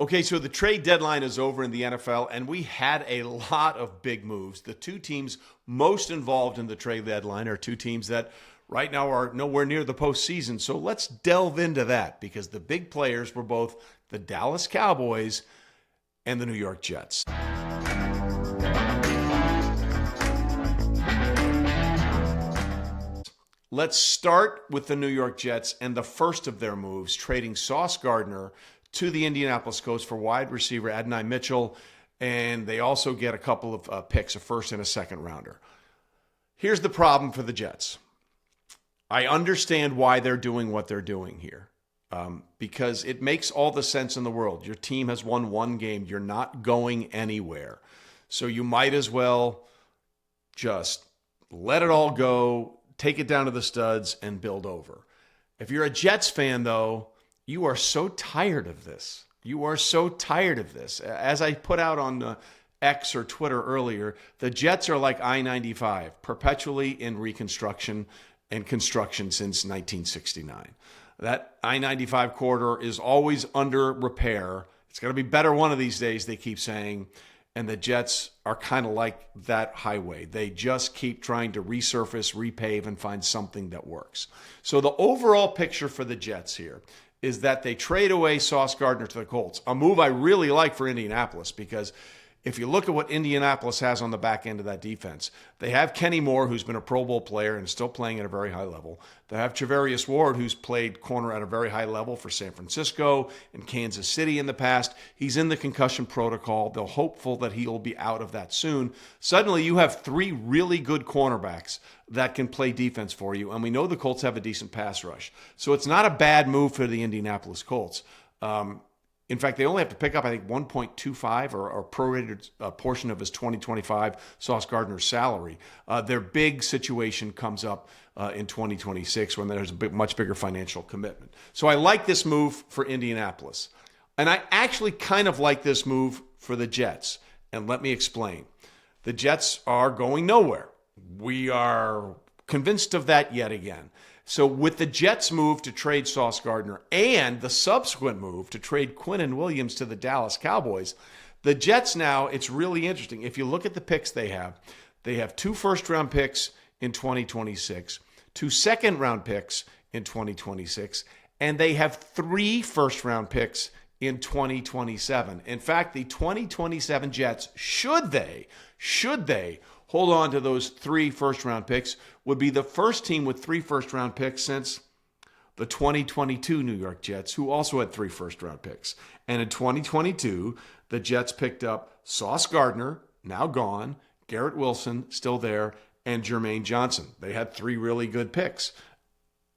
Okay, so the trade deadline is over in the NFL, and we had a lot of big moves. The two teams most involved in the trade deadline are two teams that right now are nowhere near the postseason. So let's delve into that because the big players were both the Dallas Cowboys and the New York Jets. Let's start with the New York Jets and the first of their moves, trading Sauce Gardner to the Indianapolis Colts for wide receiver Adonai Mitchell, and they also get a couple of picks, a first and a second rounder. Here's the problem for the Jets. I understand why they're doing what they're doing here, because it makes all the sense in the world. Your team has won one game. You're not going anywhere. So you might as well just let it all go, take it down to the studs, and build over. If you're a Jets fan, though, you are so tired of this. You are so tired of this. As I put out on X or Twitter earlier, the Jets are like I-95, perpetually in reconstruction and construction since 1969. That I-95 corridor is always under repair. It's going to be better one of these days, they keep saying. And the Jets are kind of like that highway. They just keep trying to resurface, repave, and find something that works. So the overall picture for the Jets here is that they trade away Sauce Gardner to the Colts, a move I really like for Indianapolis because if you look at what Indianapolis has on the back end of that defense, they have Kenny Moore, who's been a Pro Bowl player and still playing at a very high level. They have Charvarius Ward, who's played corner at a very high level for San Francisco and Kansas City in the past. He's in the concussion protocol. They're hopeful that he'll be out of that soon. Suddenly, you have three really good cornerbacks that can play defense for you, and we know the Colts have a decent pass rush. So it's not a bad move for the Indianapolis Colts. In fact, they only have to pick up, I think, 1.25 or a prorated portion of his 2025 Sauce Gardner's salary. Their big situation comes up in 2026 when there's a much bigger financial commitment. So I like this move for Indianapolis. And I actually kind of like this move for the Jets. And let me explain. The Jets are going nowhere. We are convinced of that yet again. So with the Jets' move to trade Sauce Gardner and the subsequent move to trade Quinnen Williams to the Dallas Cowboys, the Jets now, it's really interesting. If you look at the picks they have 2 first-round picks in 2026, 2 second-round picks in 2026, and they have 3 first-round picks in 2027. In fact, the 2027 Jets, should they hold on to those 3 first-round picks, would be the first team with 3 first-round picks since the 2022 New York Jets, who also had 3 first-round picks. And in 2022, the Jets picked up Sauce Gardner, now gone, Garrett Wilson, still there, and Jermaine Johnson. They had 3 really good picks.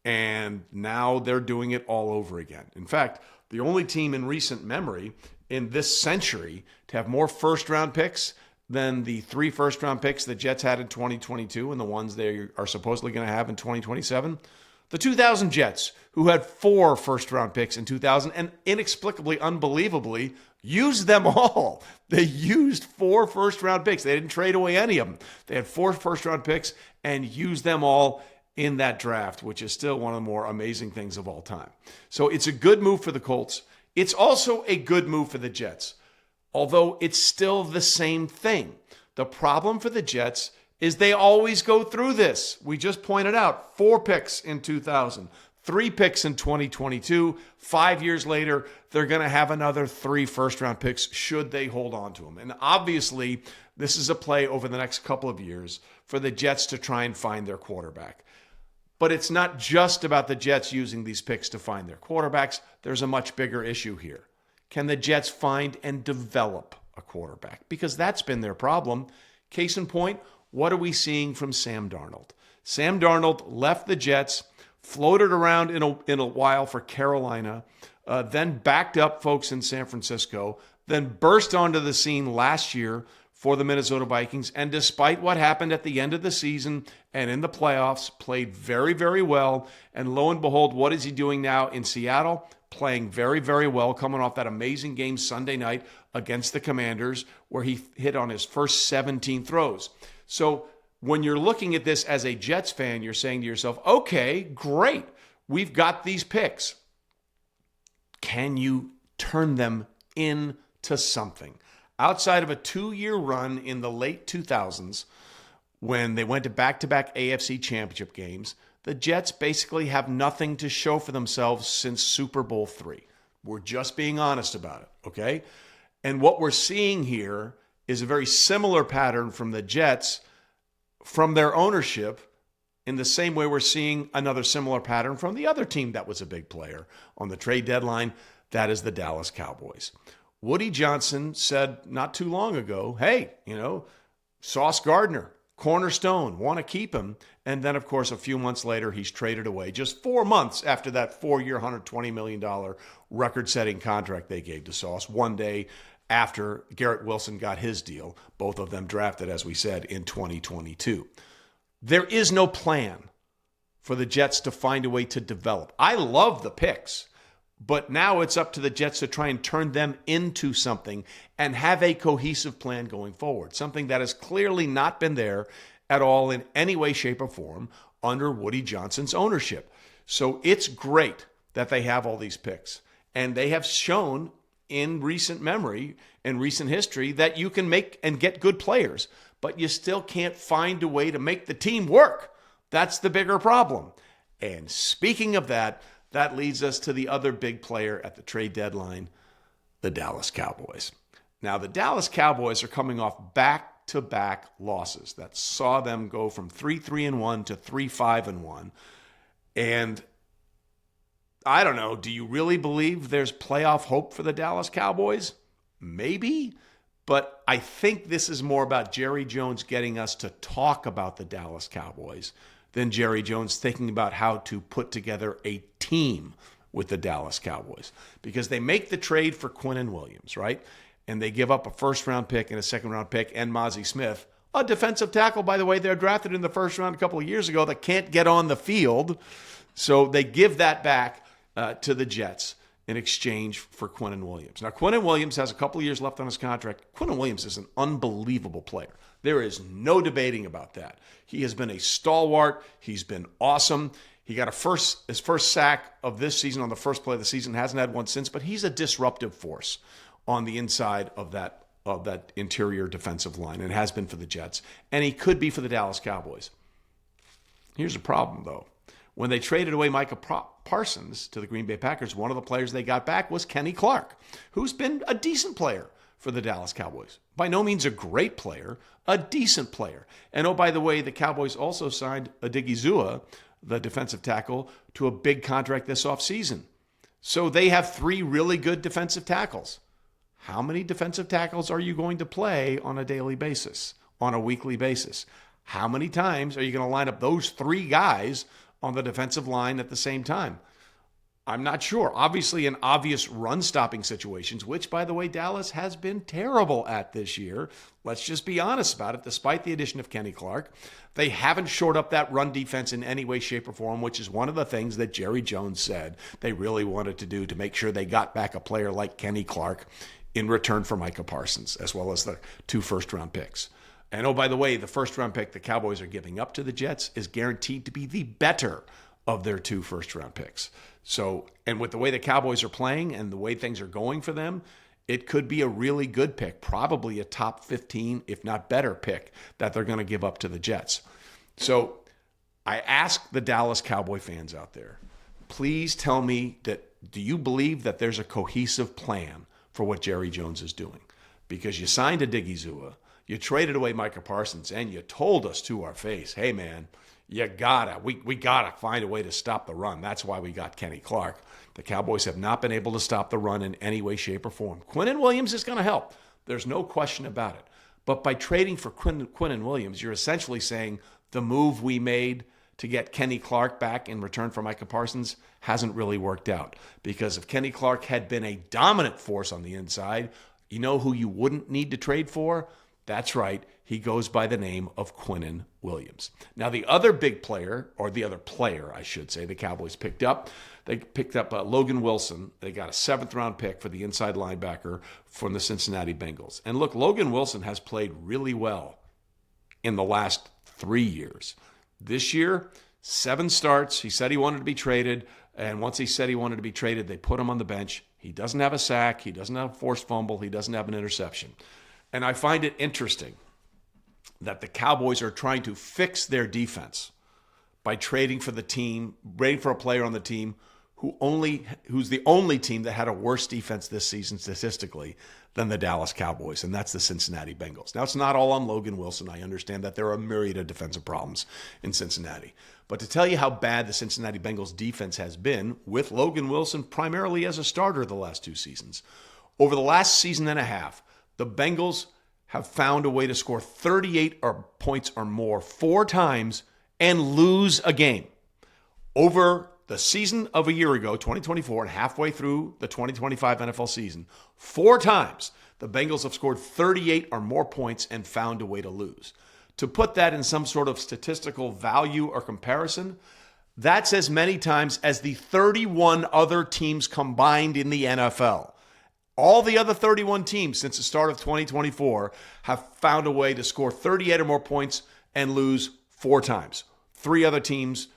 And now they're doing it all over again. In fact, the only team in recent memory in this century to have more first-round picks than the 3 first-round picks the Jets had in 2022 and the ones they are supposedly going to have in 2027. The 2000 Jets, who had 4 first-round picks in 2000 and inexplicably, unbelievably, used them all. They used 4 first-round picks. They didn't trade away any of them. They had 4 first-round picks and used them all in that draft, which is still one of the more amazing things of all time. So it's a good move for the Colts. It's also a good move for the Jets. Although it's still the same thing. The problem for the Jets is they always go through this. We just pointed out 4 picks in 2000, 3 picks in 2022. 5 years later, they're going to have another 3 first-round picks should they hold on to them. And obviously, this is a play over the next couple of years for the Jets to try and find their quarterback. But it's not just about the Jets using these picks to find their quarterbacks. There's a much bigger issue here. Can the Jets find and develop a quarterback? Because that's been their problem. Case in point, what are we seeing from Sam Darnold? Sam Darnold left the Jets, floated around in a while for Carolina, then backed up folks in San Francisco, then burst onto the scene last year for the Minnesota Vikings, and despite what happened at the end of the season and in the playoffs, played very, very well. And lo and behold, what is he doing now in Seattle? Playing very, very well, coming off that amazing game Sunday night against the Commanders where he hit on his first 17 throws. So when you're looking at this as a Jets fan, you're saying to yourself, okay, great. We've got these picks. Can you turn them into something. Outside of a 2-year run in the late 2000s, when they went to back-to-back AFC championship games, the Jets basically have nothing to show for themselves since Super Bowl III. We're just being honest about it, okay? And what we're seeing here is a very similar pattern from the Jets, from their ownership, in the same way we're seeing another similar pattern from the other team that was a big player on the trade deadline. That is the Dallas Cowboys. Woody Johnson said not too long ago, hey, Sauce Gardner, cornerstone, want to keep him. And then, of course, a few months later, he's traded away just 4 months after that 4-year, $120 million record-setting contract they gave to Sauce, one day after Garrett Wilson got his deal, both of them drafted, as we said, in 2022. There is no plan for the Jets to find a way to develop. I love the picks, but now it's up to the Jets to try and turn them into something and have a cohesive plan going forward, something that has clearly not been there at all in any way, shape, or form under Woody Johnson's ownership. So it's great that they have all these picks, and they have shown in recent memory and recent history that you can make and get good players, but you still can't find a way to make the team work. That's the bigger problem. And speaking of that, that leads us to the other big player at the trade deadline, the Dallas Cowboys. Now, the Dallas Cowboys are coming off back-to-back losses that saw them go from 3-3-1 to 3-5-1. And I don't know, do you really believe there's playoff hope for the Dallas Cowboys? Maybe. But I think this is more about Jerry Jones getting us to talk about the Dallas Cowboys than Jerry Jones thinking about how to put together a team with the Dallas Cowboys. Because they make the trade for Quinnen Williams, right? And they give up a first-round pick and a second-round pick and Mozzie Smith, a defensive tackle, by the way, they're drafted in the first round a couple of years ago that can't get on the field. So they give that back to the Jets in exchange for Quinnen Williams. Now, Quinnen Williams has a couple of years left on his contract. Quinnen Williams is an unbelievable player. There is no debating about that. He has been a stalwart. He's been awesome. He got his first sack of this season on the first play of the season. Hasn't had one since, but he's a disruptive force on the inside of that interior defensive line, and has been for the Jets. And he could be for the Dallas Cowboys. Here's the problem, though. When they traded away Micah Parsons to the Green Bay Packers, one of the players they got back was Kenny Clark, who's been a decent player for the Dallas Cowboys. By no means a great player, a decent player. And oh, by the way, the Cowboys also signed Odighizuwa, the defensive tackle, to a big contract this offseason. So they have 3 really good defensive tackles. How many defensive tackles are you going to play on a daily basis, on a weekly basis? How many times are you going to line up those 3 guys on the defensive line at the same time? I'm not sure. Obviously, in obvious run-stopping situations, which, by the way, Dallas has been terrible at this year. Let's just be honest about it. Despite the addition of Kenny Clark, they haven't shored up that run defense in any way, shape, or form, which is one of the things that Jerry Jones said they really wanted to do to make sure they got back a player like Kenny Clark in return for Micah Parsons, as well as the 2 first-round picks. And oh, by the way, the first-round pick the Cowboys are giving up to the Jets is guaranteed to be the better of their 2 first-round picks. So, and with the way the Cowboys are playing and the way things are going for them, it could be a really good pick, probably a top 15, if not better pick that they're going to give up to the Jets. So I ask the Dallas Cowboy fans out there, please tell me do you believe that there's a cohesive plan for what Jerry Jones is doing? Because you signed Odighizuwa, you traded away Micah Parsons, and you told us to our face, hey, man, we gotta find a way to stop the run. That's why we got Kenny Clark. The Cowboys have not been able to stop the run in any way, shape, or form. Quinnen Williams is going to help. There's no question about it. But by trading for Quinnen Williams, you're essentially saying the move we made to get Kenny Clark back in return for Micah Parsons hasn't really worked out. Because if Kenny Clark had been a dominant force on the inside, you know who you wouldn't need to trade for? That's right. He goes by the name of Quinnen Williams. Now, the other big player, or the other player, I should say, the Cowboys picked up, Logan Wilson. They got a 7th-round pick for the inside linebacker from the Cincinnati Bengals. And look, Logan Wilson has played really well in the last 3 years. This year, 7 starts. He said he wanted to be traded. And once he said he wanted to be traded, they put him on the bench. He doesn't have a sack. He doesn't have a forced fumble. He doesn't have an interception. And I find it interesting that the Cowboys are trying to fix their defense by trading for a player on the team who's the only team that had a worse defense this season statistically than the Dallas Cowboys, and that's the Cincinnati Bengals. Now, it's not all on Logan Wilson. I understand that there are a myriad of defensive problems in Cincinnati. But to tell you how bad the Cincinnati Bengals defense has been, with Logan Wilson primarily as a starter the last 2 seasons, over the last season and a half, the Bengals have found a way to score 38 points or more 4 times and lose a game. Over the season of a year ago, 2024, and halfway through the 2025 NFL season, 4 times the Bengals have scored 38 or more points and found a way to lose. To put that in some sort of statistical value or comparison, that's as many times as the 31 other teams combined in the NFL. All the other 31 teams since the start of 2024 have found a way to score 38 or more points and lose 4 times. 4 teams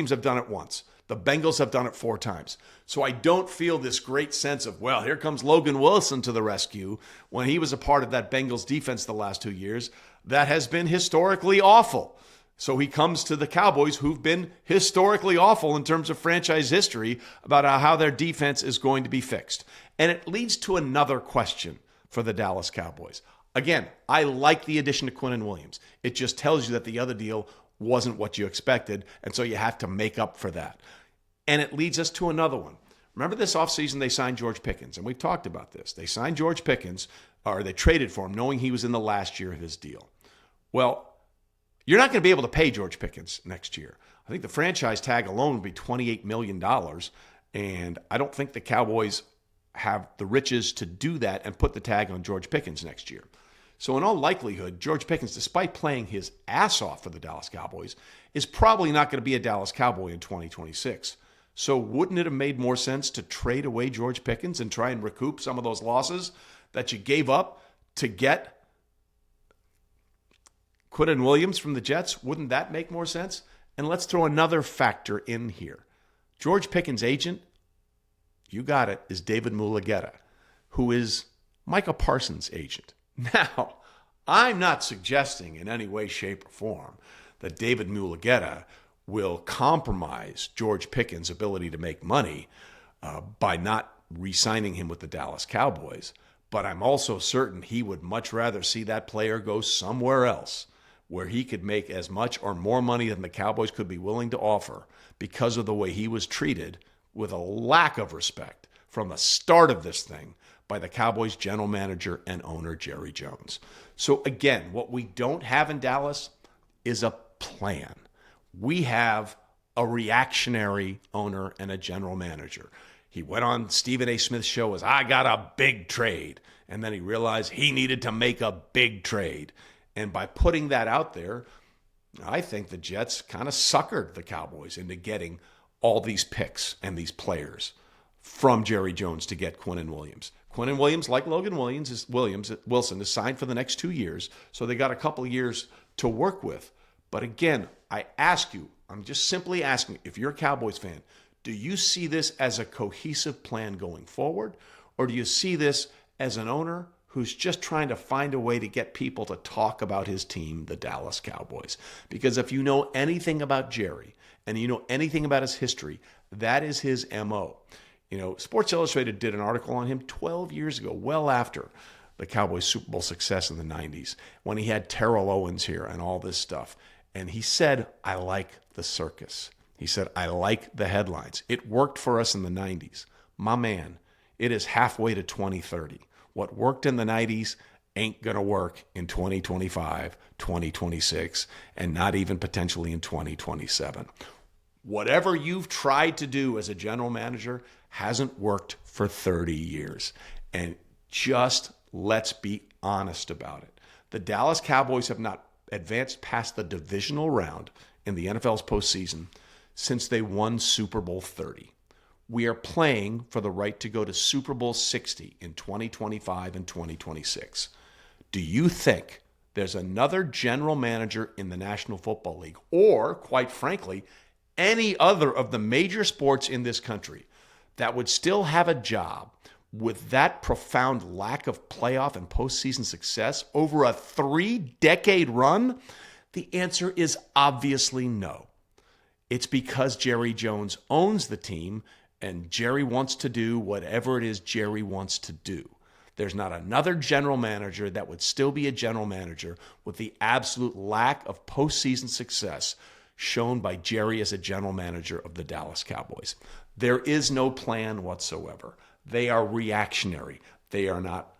have done it once. The Bengals have done it 4 times. So I don't feel this great sense of, well, here comes Logan Wilson to the rescue when he was a part of that Bengals defense the last 2 years. That has been historically awful. So he comes to the Cowboys, who've been historically awful in terms of franchise history, about how their defense is going to be fixed. And it leads to another question for the Dallas Cowboys. Again, I like the addition to Quinnen Williams. It just tells you that the other deal wasn't what you expected, and so you have to make up for that. And it leads us to another one. Remember this offseason they signed George Pickens, and we've talked about this. They signed George Pickens, or they traded for him, knowing he was in the last year of his deal. Well, you're not going to be able to pay George Pickens next year. I think the franchise tag alone would be $28 million, and I don't think the Cowboys have the riches to do that and put the tag on George Pickens next year. So in all likelihood, George Pickens, despite playing his ass off for the Dallas Cowboys, is probably not going to be a Dallas Cowboy in 2026. So wouldn't it have made more sense to trade away George Pickens and try and recoup some of those losses that you gave up to get Quinnen Williams from the Jets? Wouldn't that make more sense? And let's throw another factor in here. George Pickens' agent, you got it, is David Mulugheta, who is Micah Parsons' agent. Now, I'm not suggesting in any way, shape, or form that David Mulugheta will compromise George Pickens' ability to make money by not re-signing him with the Dallas Cowboys. But I'm also certain he would much rather see that player go somewhere else where he could make as much or more money than the Cowboys could be willing to offer because of the way he was treated with a lack of respect from the start of this thing by the Cowboys general manager and owner Jerry Jones. So again, what we don't have in Dallas is a plan. We have a reactionary owner and a general manager. He went on Stephen A. Smith's show as, I got a big trade. And then he realized he needed to make a big trade. And by putting that out there, I think the Jets kind of suckered the Cowboys into getting all these picks and these players from Jerry Jones to get Quinnen Williams. Quinnen Williams, like Logan Wilson, is signed for the next 2 years, so they got a couple of years to work with. But again, I ask you, I'm just simply asking, if you're a Cowboys fan, do you see this as a cohesive plan going forward, or do you see this as an owner who's just trying to find a way to get people to talk about his team, the Dallas Cowboys? Because if you know anything about Jerry and you know anything about his history, that is his MO. You know, Sports Illustrated did an article on him 12 years ago, well after the Cowboys' Super Bowl success in the 90s, when he had Terrell Owens here and all this stuff. And he said, I like the circus. He said, I like the headlines. It worked for us in the 90s. My man, it is halfway to 2030. What worked in the 90s ain't going to work in 2025, 2026, and not even potentially in 2027. Whatever you've tried to do as a general manager hasn't worked for 30 years. And just let's be honest about it. The Dallas Cowboys have not advanced past the divisional round in the NFL's postseason since they won Super Bowl 30. We are playing for the right to go to Super Bowl 60 in 2025 and 2026. Do you think there's another general manager in the National Football League, or, quite frankly, any other of the major sports in this country, that would still have a job with that profound lack of playoff and postseason success over a 3-decade run? The answer is obviously no. It's because Jerry Jones owns the team and Jerry wants to do whatever it is Jerry wants to do. There's not another general manager that would still be a general manager with the absolute lack of postseason success shown by Jerry as a general manager of the Dallas Cowboys. There is no plan whatsoever. They are reactionary. They are not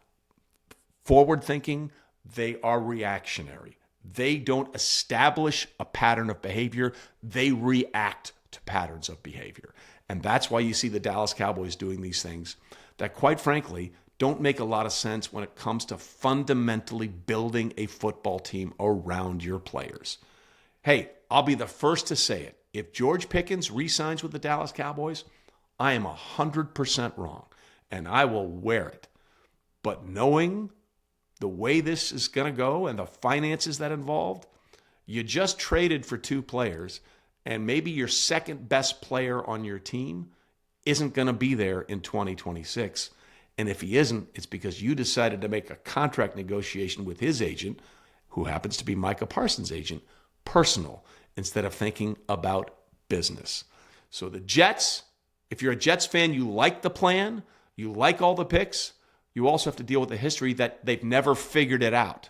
forward-thinking. They are reactionary. They don't establish a pattern of behavior. They react to patterns of behavior. And that's why you see the Dallas Cowboys doing these things that, quite frankly, don't make a lot of sense when it comes to fundamentally building a football team around your players. Hey, I'll be the first to say it. If George Pickens re-signs with the Dallas Cowboys, I am 100% wrong, and I will wear it. But knowing the way this is going to go and the finances that involved, you just traded for 2 players, and maybe your second best player on your team isn't going to be there in 2026. And if he isn't, it's because you decided to make a contract negotiation with his agent, who happens to be Micah Parsons' agent, personal, instead of thinking about business. So the Jets, if you're a Jets fan, you like the plan, you like all the picks, you also have to deal with the history that they've never figured it out.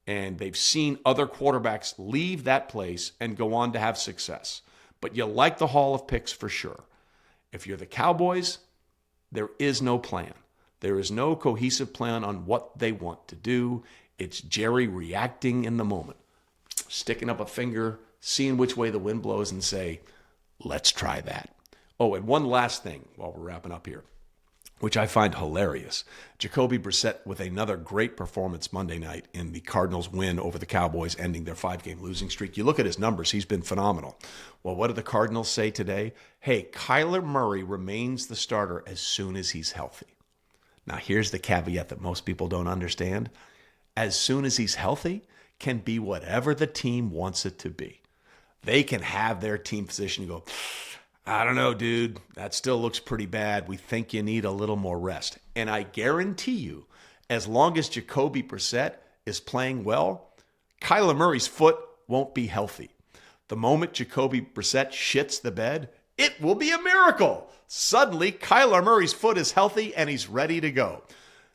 And they've seen other quarterbacks leave that place and go on to have success. But you like the haul of picks for sure. If you're the Cowboys, there is no plan. There is no cohesive plan on what they want to do. It's Jerry reacting in the moment, sticking up a finger, seeing which way the wind blows and say, let's try that. Oh, and one last thing while we're wrapping up here, which I find hilarious. Jacoby Brissett with another great performance Monday night in the Cardinals' win over the Cowboys, ending their 5-game losing streak. You look at his numbers, he's been phenomenal. Well, what did the Cardinals say today? Hey, Kyler Murray remains the starter as soon as he's healthy. Now, here's the caveat that most people don't understand. As soon as he's healthy can be whatever the team wants it to be. They can have their team physician go, I don't know, dude, that still looks pretty bad. We think you need a little more rest. And I guarantee you, as long as Jacoby Brissett is playing well, Kyler Murray's foot won't be healthy. The moment Jacoby Brissett shits the bed, it will be a miracle. Suddenly, Kyler Murray's foot is healthy and he's ready to go.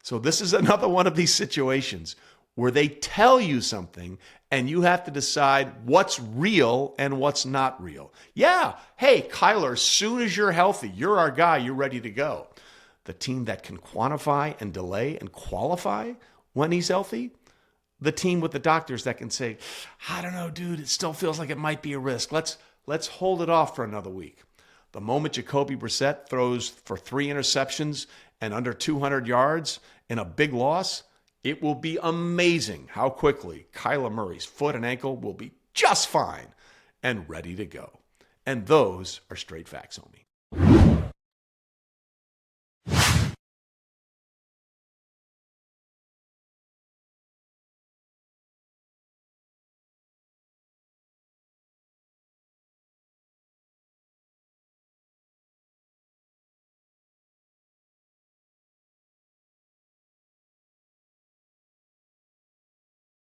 So this is another one of these situations where they tell you something and you have to decide what's real and what's not real. Yeah, hey, Kyler, as soon as you're healthy, you're our guy, you're ready to go. The team that can quantify and delay and qualify when he's healthy, the team with the doctors that can say, I don't know, dude, it still feels like it might be a risk. Let's hold it off for another week. The moment Jacoby Brissett throws for 3 interceptions and under 200 yards in a big loss, it will be amazing how quickly Kyler Murray's foot and ankle will be just fine and ready to go. And those are straight facts, homie.